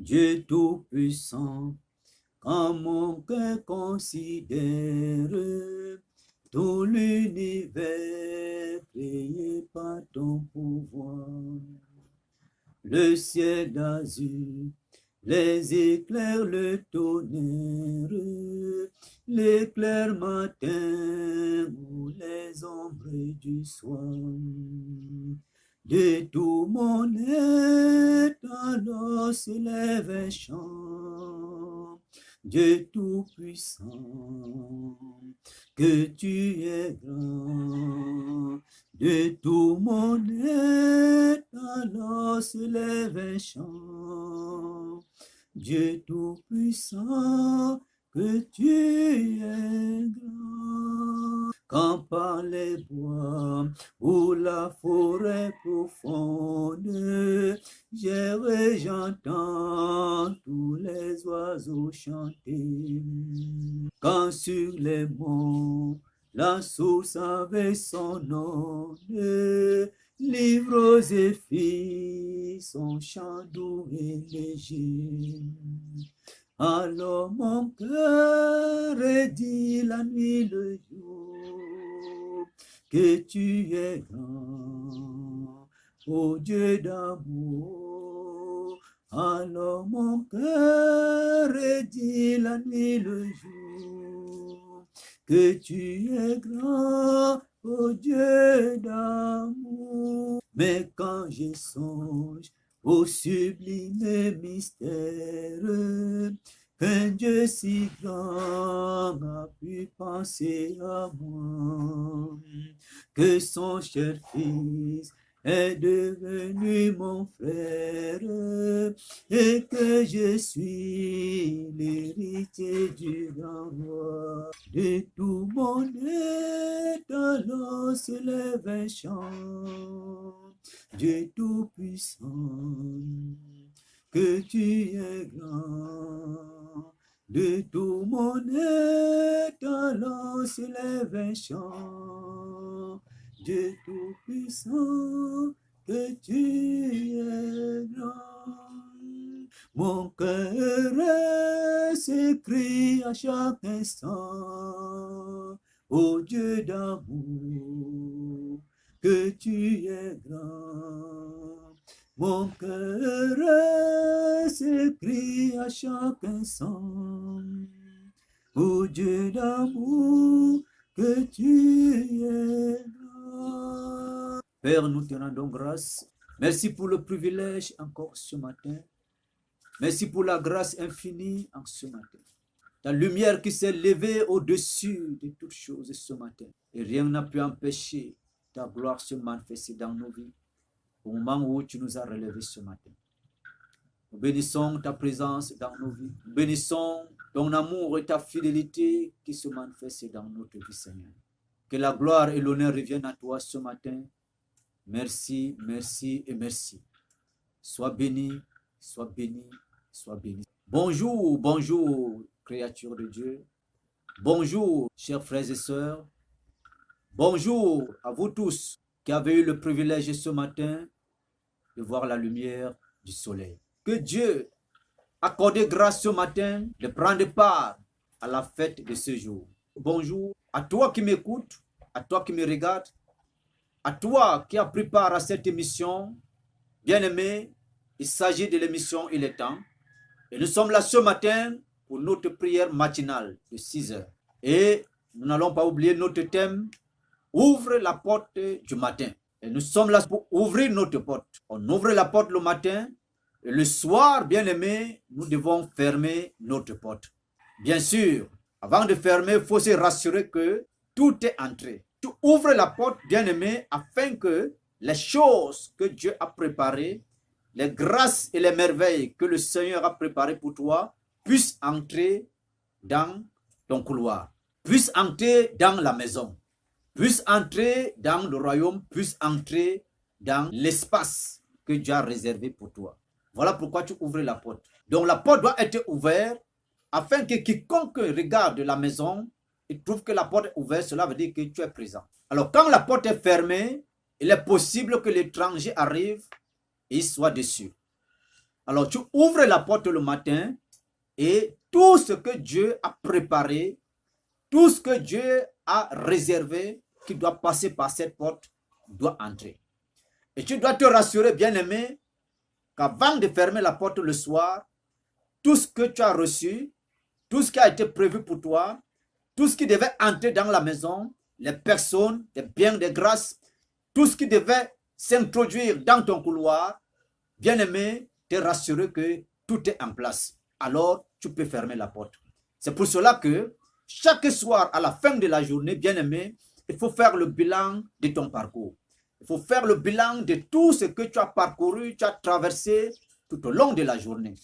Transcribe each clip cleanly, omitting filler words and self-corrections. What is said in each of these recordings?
Dieu Tout-Puissant, quand mon cœur considère tout l'univers créé par ton pouvoir, le ciel d'azur, les éclairs, le tonnerre, l'éclair matin ou les ombres du soir. De tout mon être, alors s'élève un chant. Dieu Tout-Puissant, que tu es grand. De tout mon être, alors s'élève un chant. Dieu Tout-Puissant, que tu es grand. Quand par les bois ou la forêt profonde, j'entends tous les oiseaux chanter. Quand sur les monts, la source avec son nom, livre aux filles son chant doux et léger. Alors mon cœur est dit la nuit, le jour, que tu es grand, ô Dieu d'amour. Alors mon cœur est dit la nuit, le jour, que tu es grand, ô Dieu d'amour. Mais quand je songe au sublime mystère, qu'un Dieu si grand a pu penser à moi, que son cher Fils est devenu mon frère, et que je suis l'héritier du grand roi. De tout mon être, alors s'élève un chant. Dieu Tout-Puissant, que tu es grand. De tout mon être, alors s'élève un chant. Dieu Tout-Puissant, que tu es grand. Mon cœur s'écrie à chaque instant, ô Dieu d'amour, que tu es grand. Mon cœur s'écrie à chaque instant, ô Dieu d'amour, que tu es grand. Père, nous te rendons grâce. Merci pour le privilège encore ce matin. Merci pour la grâce infinie en ce matin. Ta lumière qui s'est levée au-dessus de toutes choses ce matin. Et rien n'a pu empêcher ta gloire se manifester dans nos vies au moment où tu nous as relevés ce matin. Nous bénissons ta présence dans nos vies. Nous bénissons ton amour et ta fidélité qui se manifestent dans notre vie, Seigneur. Que la gloire et l'honneur reviennent à toi ce matin. Merci, merci et merci. Sois béni, sois béni, sois béni. Bonjour, bonjour, créatures de Dieu. Bonjour, chers frères et sœurs. Bonjour à vous tous qui avez eu le privilège ce matin de voir la lumière du soleil. Que Dieu accorde grâce ce matin de prendre part à la fête de ce jour. Bonjour à toi qui m'écoutes, à toi qui me regardes, à toi qui as pris part à cette émission. Bien-aimé, il s'agit de l'émission Il est temps. Et nous sommes là ce matin pour notre prière matinale de 6 heures. Et nous n'allons pas oublier notre thème, ouvre la porte du matin. Et nous sommes là pour ouvrir notre porte. On ouvre la porte le matin et le soir, bien aimé, nous devons fermer notre porte. Bien sûr, avant de fermer, il faut se rassurer que tout est entré. Tu ouvres la porte, bien aimé, afin que les choses que Dieu a préparées, les grâces et les merveilles que le Seigneur a préparées pour toi, puissent entrer dans ton couloir, puissent entrer dans la maison, puisse entrer dans le royaume, puisse entrer dans l'espace que Dieu a réservé pour toi. Voilà pourquoi tu ouvres la porte. Donc la porte doit être ouverte afin que quiconque regarde la maison et trouve que la porte est ouverte, cela veut dire que tu es présent. Alors quand la porte est fermée, il est possible que l'étranger arrive et il soit déçu. Alors tu ouvres la porte le matin et tout ce que Dieu a préparé, tout ce que Dieu a réservé, qui doit passer par cette porte, doit entrer. Et tu dois te rassurer, bien-aimé, qu'avant de fermer la porte le soir, tout ce que tu as reçu, tout ce qui a été prévu pour toi, tout ce qui devait entrer dans la maison, les personnes, les biens, les grâces, tout ce qui devait s'introduire dans ton couloir, bien-aimé, te rassurer que tout est en place. Alors, tu peux fermer la porte. C'est pour cela que chaque soir, à la fin de la journée, bien-aimé, il faut faire le bilan de ton parcours. Il faut faire le bilan de tout ce que tu as parcouru, tu as traversé tout au long de la journée.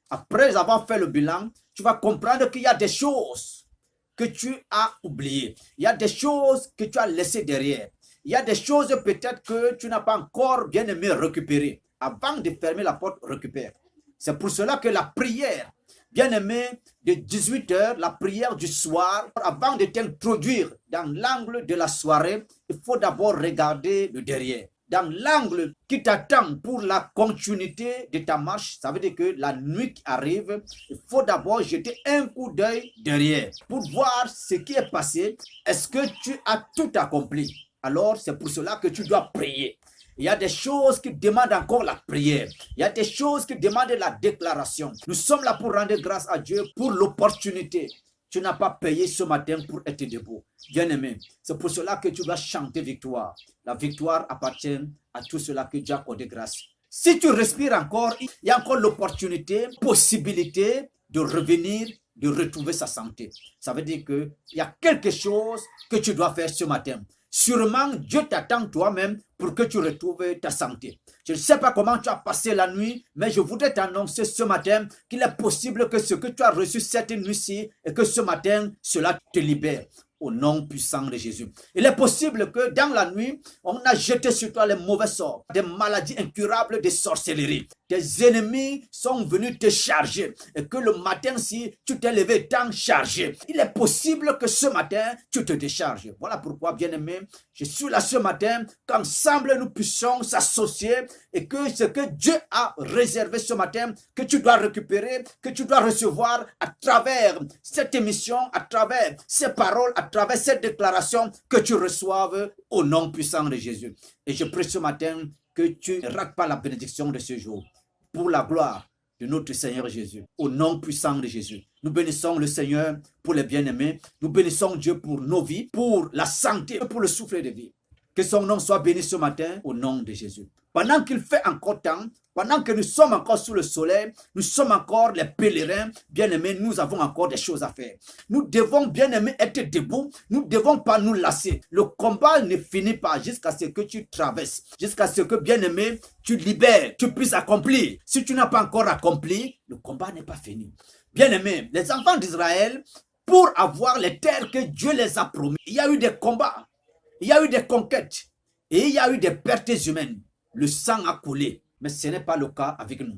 Après avoir fait le bilan, tu vas comprendre qu'il y a des choses que tu as oubliées. Il y a des choses que tu as laissées derrière. Il y a des choses peut-être que tu n'as pas encore bien aimé récupérer. Avant de fermer la porte, récupère. C'est pour cela que la prière, bien aimé, de 18h, la prière du soir, avant de t'introduire dans l'angle de la soirée, il faut d'abord regarder le derrière. Dans l'angle qui t'attend pour la continuité de ta marche, ça veut dire que la nuit qui arrive, il faut d'abord jeter un coup d'œil derrière pour voir ce qui est passé. Est-ce que tu as tout accompli? Alors, c'est pour cela que tu dois prier. Il y a des choses qui demandent encore la prière. Il y a des choses qui demandent la déclaration. Nous sommes là pour rendre grâce à Dieu pour l'opportunité. Tu n'as pas payé ce matin pour être debout. Bien-aimé, c'est pour cela que tu vas chanter victoire. La victoire appartient à tout cela que Dieu a accordé grâce. Si tu respires encore, il y a encore l'opportunité, possibilité de revenir, de retrouver sa santé. Ça veut dire qu'il y a quelque chose que tu dois faire ce matin. Sûrement, Dieu t'attend toi-même pour que tu retrouves ta santé. Je ne sais pas comment tu as passé la nuit, mais je voudrais t'annoncer ce matin qu'il est possible que ce que tu as reçu cette nuit-ci et que ce matin, cela te libère. Au nom puissant de Jésus. Il est possible que dans la nuit, on a jeté sur toi les mauvais sorts, des maladies incurables, des sorcelleries. Tes ennemis sont venus te charger et que le matin, si tu t'es levé tant chargé, il est possible que ce matin, tu te décharges. Voilà pourquoi, bien-aimé, je suis là ce matin, qu'ensemble nous puissions s'associer et que ce que Dieu a réservé ce matin, que tu dois récupérer, que tu dois recevoir à travers cette émission, à travers ces paroles, à travers cette déclaration, que tu reçoives au nom puissant de Jésus. Et je prie ce matin que tu ne rates pas la bénédiction de ce jour. Pour la gloire de notre Seigneur Jésus, au nom puissant de Jésus. Nous bénissons le Seigneur pour les bien-aimés. Nous bénissons Dieu pour nos vies, pour la santé, pour le souffle de vie. Que son nom soit béni ce matin au nom de Jésus. Pendant qu'il fait encore temps, pendant que nous sommes encore sous le soleil, nous sommes encore les pèlerins, bien-aimés, nous avons encore des choses à faire. Nous devons, bien-aimés, être debout. Nous ne devons pas nous lasser. Le combat ne finit pas jusqu'à ce que tu traverses, jusqu'à ce que, bien-aimé, tu libères, tu puisses accomplir. Si tu n'as pas encore accompli, le combat n'est pas fini. Bien-aimés, les enfants d'Israël, pour avoir les terres que Dieu les a promis, il y a eu des combats, il y a eu des conquêtes et il y a eu des pertes humaines. Le sang a coulé, mais ce n'est pas le cas avec nous.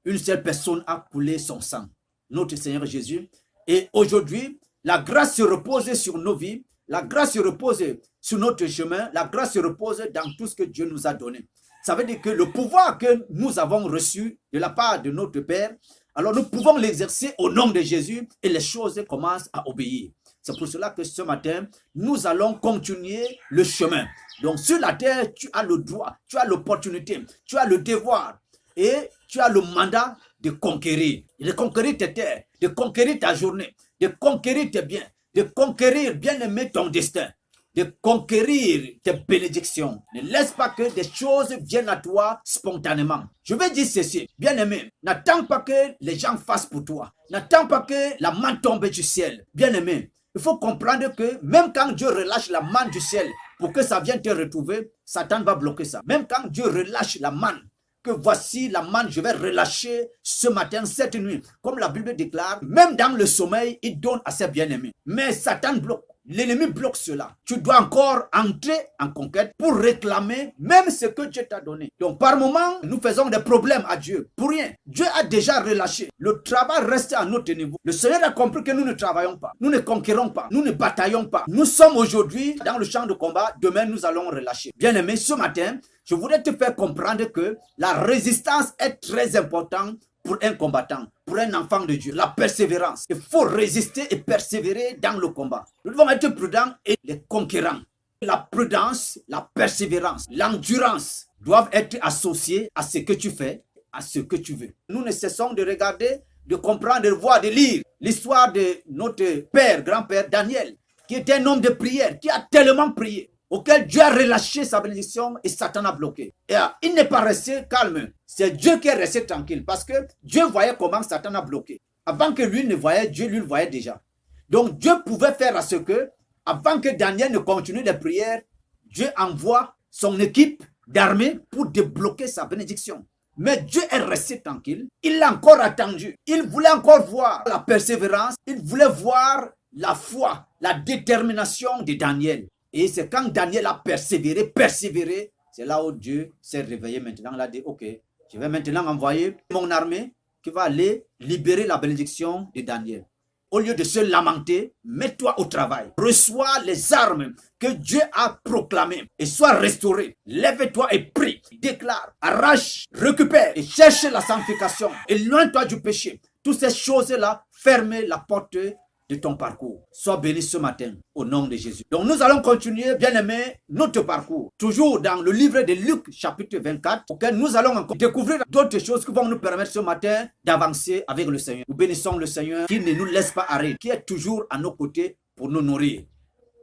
Une seule personne a coulé son sang, notre Seigneur Jésus. Et aujourd'hui, la grâce se repose sur nos vies, la grâce se repose sur notre chemin, la grâce se repose dans tout ce que Dieu nous a donné. Ça veut dire que le pouvoir que nous avons reçu de la part de notre Père, alors nous pouvons l'exercer au nom de Jésus et les choses commencent à obéir. C'est pour cela que ce matin, nous allons continuer le chemin. Donc sur la terre, tu as le droit, tu as l'opportunité, tu as le devoir et tu as le mandat de conquérir. De conquérir tes terres, de conquérir ta journée, de conquérir tes biens, de conquérir, bien aimer ton destin, de conquérir tes bénédictions. Ne laisse pas que des choses viennent à toi spontanément. Je vais dire ceci, bien aimé, n'attends pas que les gens fassent pour toi. N'attends pas que la main tombe du ciel. Bien aimé, il faut comprendre que même quand Dieu relâche la manne du ciel pour que ça vienne te retrouver, Satan va bloquer ça. Même quand Dieu relâche la manne, que voici la manne, je vais relâcher ce matin, cette nuit. Comme la Bible déclare, même dans le sommeil, il donne à ses bien-aimés. Mais Satan bloque. l'ennemi bloque cela. Tu dois encore entrer en conquête pour réclamer même ce que Dieu t'a donné. Donc par moment, nous faisons des problèmes à Dieu pour rien. Dieu a déjà relâché. Le travail reste à notre niveau. Le Seigneur a compris que nous ne travaillons pas, nous ne conquérons pas, nous ne bataillons pas. Nous sommes aujourd'hui dans le champ de combat. Demain, nous allons relâcher. Bien-aimé, ce matin, je voudrais te faire comprendre que la résistance est très importante pour un combattant, pour un enfant de Dieu. La persévérance. Il faut résister et persévérer dans le combat. Nous devons être prudents et les conquérants. La prudence, la persévérance, l'endurance doivent être associées à ce que tu fais, à ce que tu veux. Nous ne cessons de regarder, de comprendre, de voir, de lire l'histoire de notre père, grand-père Daniel, qui était un homme de prière, qui a tellement prié, auquel Dieu a relâché sa bénédiction et Satan a bloqué. Et il n'est pas resté calme. C'est Dieu qui est resté tranquille parce que Dieu voyait comment Satan a bloqué. Avant que lui ne voyait, Dieu lui le voyait déjà. Donc Dieu pouvait faire à ce que, avant que Daniel ne continue les prières, Dieu envoie son équipe d'armée pour débloquer sa bénédiction. Mais Dieu est resté tranquille. Il l'a encore attendu. Il voulait encore voir la persévérance. Il voulait voir la foi, la détermination de Daniel. Et c'est quand Daniel a persévéré, c'est là où Dieu s'est réveillé maintenant. Il a dit, ok, je vais maintenant envoyer mon armée qui va aller libérer la bénédiction de Daniel. Au lieu de se lamenter, mets-toi au travail. Reçois les armes que Dieu a proclamées et sois restauré. Lève-toi et prie. Déclare, arrache, récupère et cherche la sanctification. Éloigne-toi du péché. Toutes ces choses-là, ferme la porte de ton parcours. Sois béni ce matin au nom de Jésus. Donc nous allons continuer, bien-aimés, notre parcours. Toujours dans le livre de Luc, chapitre 24, auquel nous allons encore découvrir d'autres choses qui vont nous permettre ce matin d'avancer avec le Seigneur. Nous bénissons le Seigneur qui ne nous laisse pas arrêter, qui est toujours à nos côtés pour nous nourrir,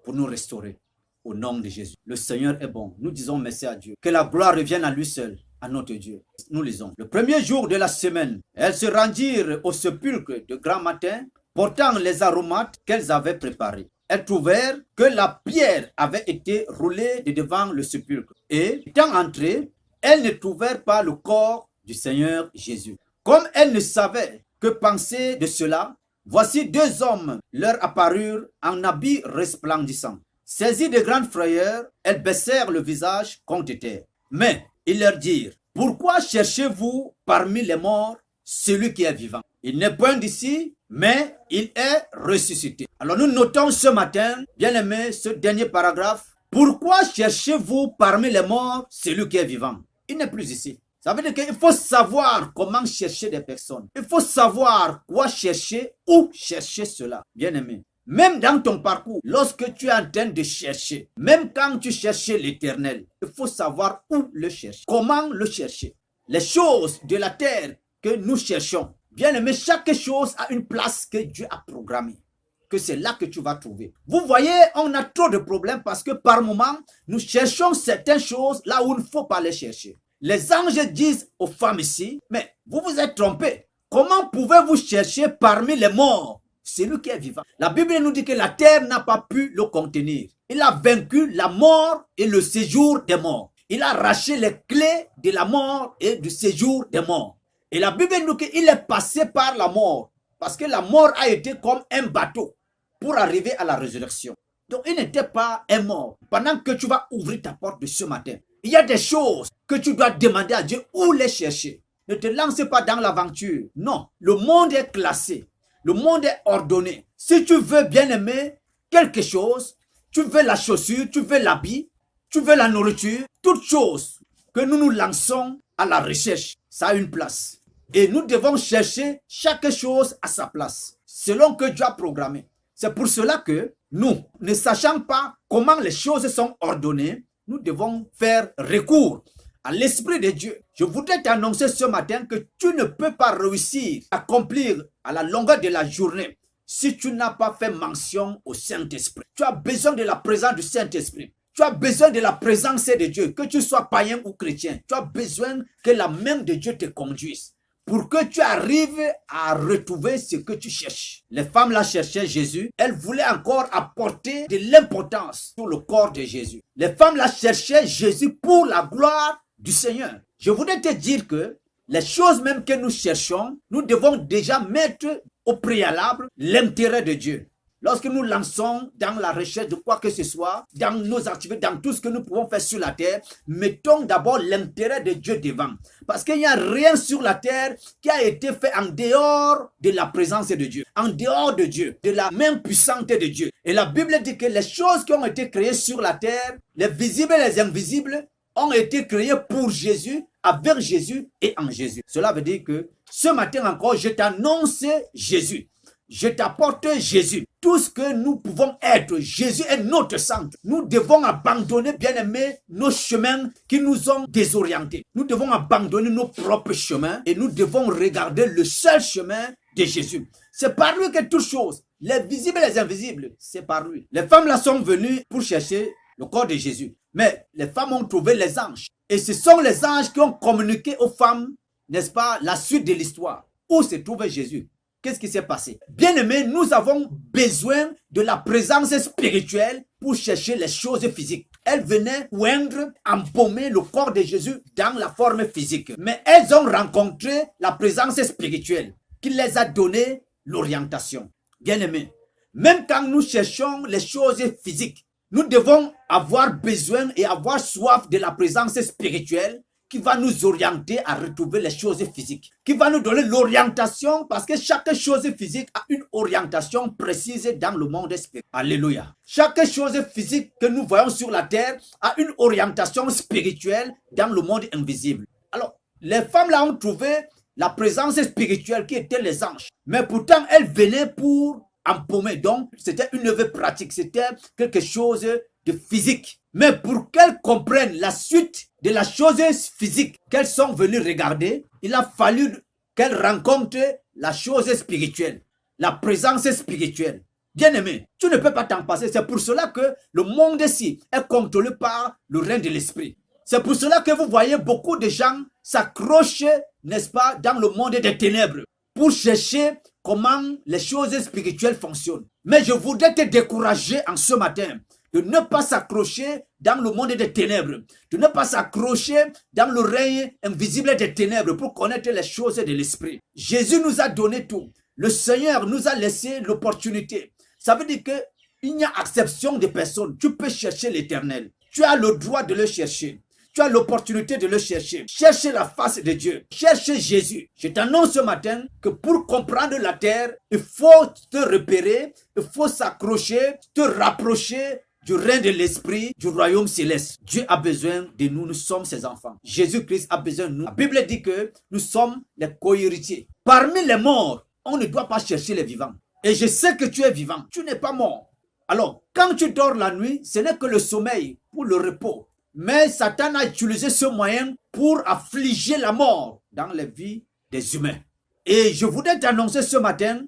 pour nous restaurer. Au nom de Jésus. Le Seigneur est bon. Nous disons merci à Dieu. Que la gloire revienne à lui seul, à notre Dieu. Nous lisons. Le premier jour de la semaine, elles se rendirent au sépulcre de grand matin, portant les aromates qu'elles avaient préparés. Elles trouvèrent que la pierre avait été roulée de devant le sépulcre. Et, étant entrées, elles ne trouvèrent pas le corps du Seigneur Jésus. Comme elles ne savaient que penser de cela, voici deux hommes leur apparurent en habits resplendissants. Saisies de grandes frayeurs, elles baissèrent le visage contre terre. Mais ils leur dirent, pourquoi cherchez-vous parmi les morts celui qui est vivant? Il n'est point d'ici, mais il est ressuscité. Alors nous notons ce matin, bien aimé, ce dernier paragraphe. Pourquoi cherchez-vous parmi les morts celui qui est vivant? Il n'est plus ici. Ça veut dire qu'il faut savoir comment chercher des personnes. Il faut savoir quoi chercher, où chercher cela. Bien aimé. Même dans ton parcours, lorsque tu es en train de chercher, même quand tu cherches l'Éternel, il faut savoir où le chercher, comment le chercher. Les choses de la terre que nous cherchons, bien aimé, chaque chose a une place que Dieu a programmée, que c'est là que tu vas trouver. Vous voyez, on a trop de problèmes parce que par moment, nous cherchons certaines choses là où il ne faut pas les chercher. Les anges disent aux femmes ici, mais vous vous êtes trompés. Comment pouvez-vous chercher parmi les morts celui qui est vivant? La Bible nous dit que la terre n'a pas pu le contenir. Il a vaincu la mort et le séjour des morts. Il a arraché les clés de la mort et du séjour des morts. Et la Bible nous dit qu'il est passé par la mort. Parce que la mort a été comme un bateau pour arriver à la résurrection. Donc il n'était pas un mort. Pendant que tu vas ouvrir ta porte de ce matin, il y a des choses que tu dois demander à Dieu où les chercher. Ne te lance pas dans l'aventure. Non, le monde est classé. Le monde est ordonné. Si tu veux bien aimer quelque chose, tu veux la chaussure, tu veux l'habit, tu veux la nourriture, toute chose que nous nous lançons à la recherche, ça a une place. Et nous devons chercher chaque chose à sa place, selon que Dieu a programmé. C'est pour cela que nous, ne sachant pas comment les choses sont ordonnées, nous devons faire recours à l'Esprit de Dieu. Je voudrais t'annoncer ce matin que tu ne peux pas réussir à accomplir à la longueur de la journée si tu n'as pas fait mention au Saint-Esprit. Tu as besoin de la présence du Saint-Esprit. Tu as besoin de la présence de Dieu, que tu sois païen ou chrétien. Tu as besoin que la main de Dieu te conduise pour que tu arrives à retrouver ce que tu cherches. Les femmes là cherchaient Jésus. Elles voulaient encore apporter de l'importance sur le corps de Jésus. Les femmes là cherchaient Jésus pour la gloire du Seigneur. Je voudrais te dire que les choses même que nous cherchons, nous devons déjà mettre au préalable l'intérêt de Dieu. Lorsque nous lançons dans la recherche de quoi que ce soit, dans nos activités, dans tout ce que nous pouvons faire sur la terre, mettons d'abord l'intérêt de Dieu devant. Parce qu'il n'y a rien sur la terre qui a été fait en dehors de la présence de Dieu, en dehors de Dieu, de la main puissante de Dieu. Et la Bible dit que les choses qui ont été créées sur la terre, les visibles et les invisibles, ont été créées pour Jésus, avec Jésus et en Jésus. Cela veut dire que ce matin encore, je t'annonce Jésus. Je t'apporte Jésus. Tout ce que nous pouvons être, Jésus est notre centre. Nous devons abandonner, bien-aimés, nos chemins qui nous ont désorientés. Nous devons abandonner nos propres chemins et nous devons regarder le seul chemin de Jésus. C'est par lui que toutes choses, les visibles et les invisibles, c'est par lui. Les femmes là sont venues pour chercher le corps de Jésus. Mais les femmes ont trouvé les anges. Et ce sont les anges qui ont communiqué aux femmes, n'est-ce pas, la suite de l'histoire. Où se trouvait Jésus? Qu'est-ce qui s'est passé? Bien-aimés, nous avons besoin de la présence spirituelle pour chercher les choses physiques. Elles venaient oindre, embaumer le corps de Jésus dans la forme physique. Mais elles ont rencontré la présence spirituelle qui les a donné l'orientation. Bien-aimés, même quand nous cherchons les choses physiques, nous devons avoir besoin et avoir soif de la présence spirituelle qui va nous orienter à retrouver les choses physiques, qui va nous donner l'orientation parce que chaque chose physique a une orientation précise dans le monde spirituel. Alléluia. Chaque chose physique que nous voyons sur la terre a une orientation spirituelle dans le monde invisible. Alors, les femmes là ont trouvé la présence spirituelle qui était les anges, mais pourtant elles venaient pour embaumer. Donc, c'était une œuvre pratique, c'était quelque chose de physique. Mais pour qu'elles comprennent la suite de la chose physique qu'elles sont venues regarder, il a fallu qu'elles rencontrent la chose spirituelle, la présence spirituelle. Bien-aimé, tu ne peux pas t'en passer. C'est pour cela que le monde-ci est contrôlé par le règne de l'esprit. C'est pour cela que vous voyez beaucoup de gens s'accrocher, n'est-ce pas, dans le monde des ténèbres pour chercher comment les choses spirituelles fonctionnent. Mais je voudrais te décourager en ce matin de ne pas s'accrocher dans le monde des ténèbres, de ne pas s'accrocher dans le règne invisible des ténèbres pour connaître les choses de l'esprit. Jésus nous a donné tout. Le Seigneur nous a laissé l'opportunité. Ça veut dire qu'il n'y a exception de personne. Tu peux chercher l'Éternel. Tu as le droit de le chercher. Tu as l'opportunité de le chercher. Cherchez la face de Dieu. Cherchez Jésus. Je t'annonce ce matin que pour comprendre la terre, il faut te repérer, il faut s'accrocher, te rapprocher du règne de l'esprit, du royaume céleste. Dieu a besoin de nous, nous sommes ses enfants. Jésus-Christ a besoin de nous. La Bible dit que nous sommes les co-héritiers. Parmi les morts, on ne doit pas chercher les vivants. Et je sais que tu es vivant, tu n'es pas mort. Alors, quand tu dors la nuit, ce n'est que le sommeil pour le repos. Mais Satan a utilisé ce moyen pour affliger la mort dans les vies des humains. Et je voudrais t'annoncer ce matin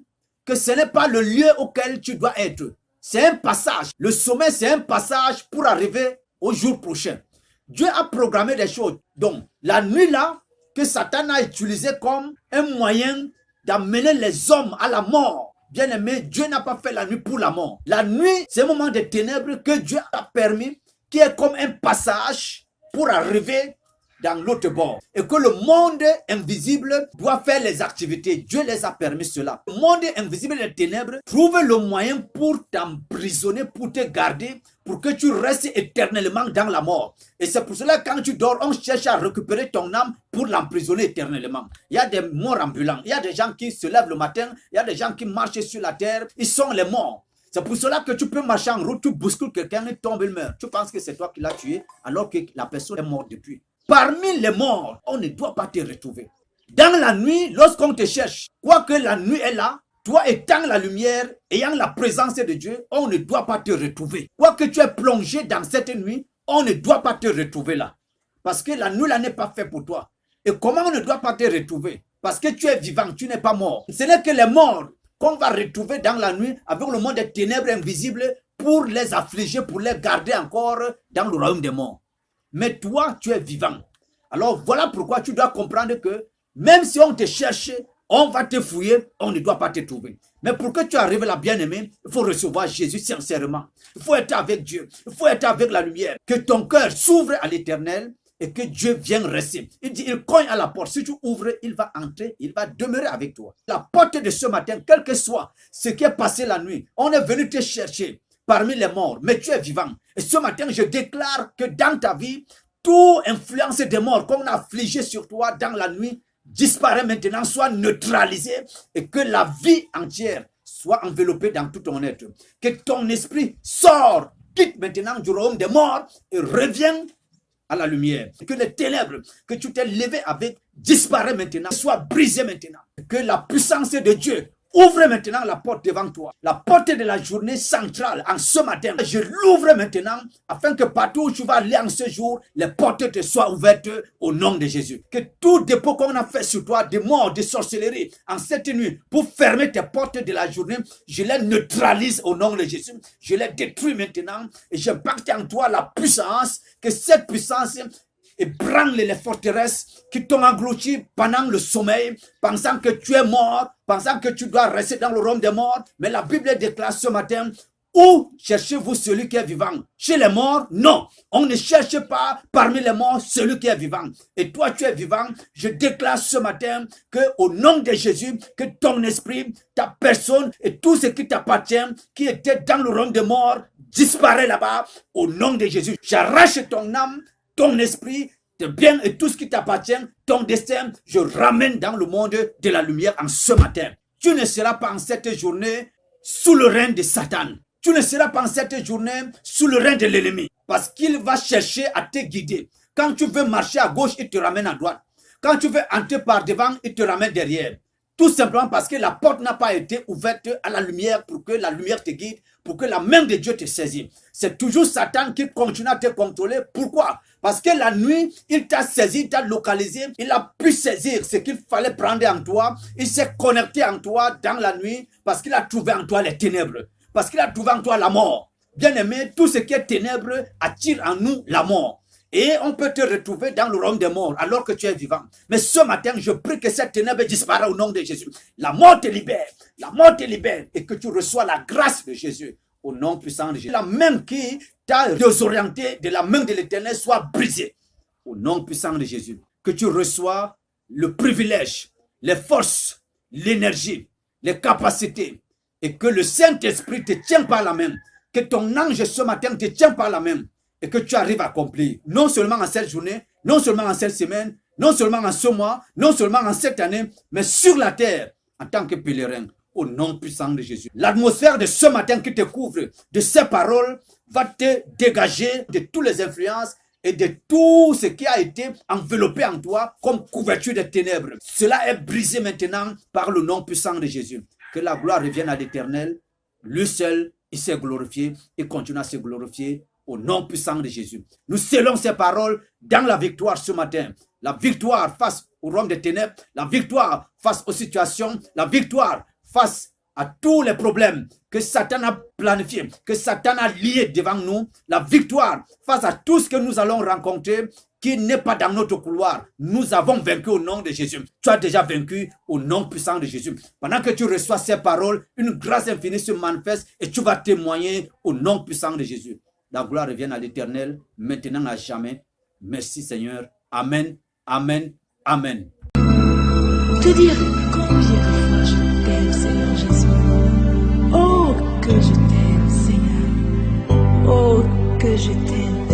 que ce n'est pas le lieu auquel tu dois être. C'est un passage. Le sommeil, c'est un passage pour arriver au jour prochain. Dieu a programmé des choses. Donc, la nuit là, que Satan a utilisé comme un moyen d'amener les hommes à la mort. Bien aimé, Dieu n'a pas fait la nuit pour la mort. La nuit, c'est un moment de ténèbres que Dieu a permis, qui est comme un passage pour arriver dans l'autre bord. Et que le monde invisible doit faire les activités. Dieu les a permis cela. Le monde invisible des ténèbres trouve le moyen pour t'emprisonner, pour te garder, pour que tu restes éternellement dans la mort. Et c'est pour cela que quand tu dors, on cherche à récupérer ton âme pour l'emprisonner éternellement. Il y a des morts ambulants. Il y a des gens qui se lèvent le matin. Il y a des gens qui marchent sur la terre. Ils sont les morts. C'est pour cela que tu peux marcher en route, tu bouscules quelqu'un, il tombe, il meurt. Tu penses que c'est toi qui l'as tué alors que la personne est morte depuis. Parmi les morts, on ne doit pas te retrouver. Dans la nuit, lorsqu'on te cherche, quoique la nuit est là, toi étant la lumière, ayant la présence de Dieu, on ne doit pas te retrouver. Quoique tu es plongé dans cette nuit, on ne doit pas te retrouver là. Parce que la nuit là n'est pas faite pour toi. Et comment on ne doit pas te retrouver? Parce que tu es vivant, tu n'es pas mort. Ce n'est que les morts qu'on va retrouver dans la nuit avec le monde des ténèbres invisibles pour les affliger, pour les garder encore dans le royaume des morts. Mais toi, tu es vivant. Alors voilà pourquoi tu dois comprendre que même si on te cherche, on va te fouiller, on ne doit pas te trouver. Mais pour que tu arrives là, bien-aimé, il faut recevoir Jésus sincèrement. Il faut être avec Dieu. Il faut être avec la lumière. Que ton cœur s'ouvre à l'Éternel et que Dieu vient rester. Il dit, il cogne à la porte. Si tu ouvres, il va entrer, il va demeurer avec toi. La porte de ce matin, quel que soit ce qui est passé la nuit, on est venu te chercher parmi les morts, mais tu es vivant. Et ce matin, je déclare que dans ta vie, toute influence des morts qu'on a affligé sur toi dans la nuit disparaît maintenant, soit neutralisée et que la vie entière soit enveloppée dans tout ton être. Que ton esprit sort, quitte maintenant du royaume des morts et revient à la lumière. Que les ténèbres que tu t'es levé avec disparaissent maintenant, soient brisées maintenant. Que la puissance de Dieu ouvre maintenant la porte devant toi. La porte de la journée centrale en ce matin, je l'ouvre maintenant afin que partout où tu vas aller en ce jour, les portes te soient ouvertes au nom de Jésus. Que tout dépôt qu'on a fait sur toi, de mort, de sorcellerie, en cette nuit, pour fermer tes portes de la journée, je les neutralise au nom de Jésus. Je les détruis maintenant et j'impacte en toi la puissance, que cette puissance ébranle les forteresses qui t'ont englouti pendant le sommeil, pensant que tu es mort, pensant que tu dois rester dans le royaume des morts. Mais la Bible déclare ce matin, où cherchez-vous celui qui est vivant? Chez les morts? Non. On ne cherche pas parmi les morts celui qui est vivant. Et toi, tu es vivant. Je déclare ce matin que au nom de Jésus, que ton esprit, ta personne et tout ce qui t'appartient, qui était dans le royaume des morts, disparaît là-bas. Au nom de Jésus, j'arrache ton âme, ton esprit, tes biens et tout ce qui t'appartient, ton destin, je ramène dans le monde de la lumière en ce matin. Tu ne seras pas en cette journée sous le règne de Satan. Tu ne seras pas en cette journée sous le règne de l'ennemi. Parce qu'il va chercher à te guider. Quand tu veux marcher à gauche, il te ramène à droite. Quand tu veux entrer par devant, il te ramène derrière. Tout simplement parce que la porte n'a pas été ouverte à la lumière pour que la lumière te guide, pour que la main de Dieu te saisisse. C'est toujours Satan qui continue à te contrôler. Pourquoi? Parce que la nuit, il t'a saisi, il t'a localisé, il a pu saisir ce qu'il fallait prendre en toi. Il s'est connecté en toi dans la nuit parce qu'il a trouvé en toi les ténèbres. Parce qu'il a trouvé en toi la mort. Bien aimé, tout ce qui est ténèbres attire en nous la mort. Et on peut te retrouver dans le royaume des morts alors que tu es vivant. Mais ce matin, je prie que cette ténèbre disparaisse au nom de Jésus. La mort te libère. La mort te libère. Et que tu reçois la grâce de Jésus au nom puissant de Jésus. La main qui t'a désorienté de la main de l'Éternel soit brisée au nom puissant de Jésus. Que tu reçois le privilège, les forces, l'énergie, les capacités. Et que le Saint-Esprit te tienne par la main. Que ton ange ce matin te tienne par la main. Et que tu arrives à accomplir, non seulement en cette journée, non seulement en cette semaine, non seulement en ce mois, non seulement en cette année, mais sur la terre, en tant que pèlerin, au nom puissant de Jésus. L'atmosphère de ce matin qui te couvre, de ces paroles, va te dégager de toutes les influences et de tout ce qui a été enveloppé en toi comme couverture de ténèbres. Cela est brisé maintenant par le nom puissant de Jésus. Que la gloire revienne à l'Éternel. Lui seul, il s'est glorifié et continue à se glorifier au nom puissant de Jésus. Nous scellons ces paroles dans la victoire ce matin. La victoire face au royaume des ténèbres, la victoire face aux situations, la victoire face à tous les problèmes que Satan a planifiés, que Satan a liés devant nous, la victoire face à tout ce que nous allons rencontrer qui n'est pas dans notre couloir. Nous avons vaincu au nom de Jésus. Tu as déjà vaincu au nom puissant de Jésus. Pendant que tu reçois ces paroles, une grâce infinie se manifeste et tu vas témoigner au nom puissant de Jésus. La gloire revienne à l'Éternel, maintenant à jamais. Merci Seigneur. Amen, amen, amen. Te dire combien de fois je t'aime, Seigneur Jésus. Oh, que je t'aime, Seigneur. Oh, que je t'aime,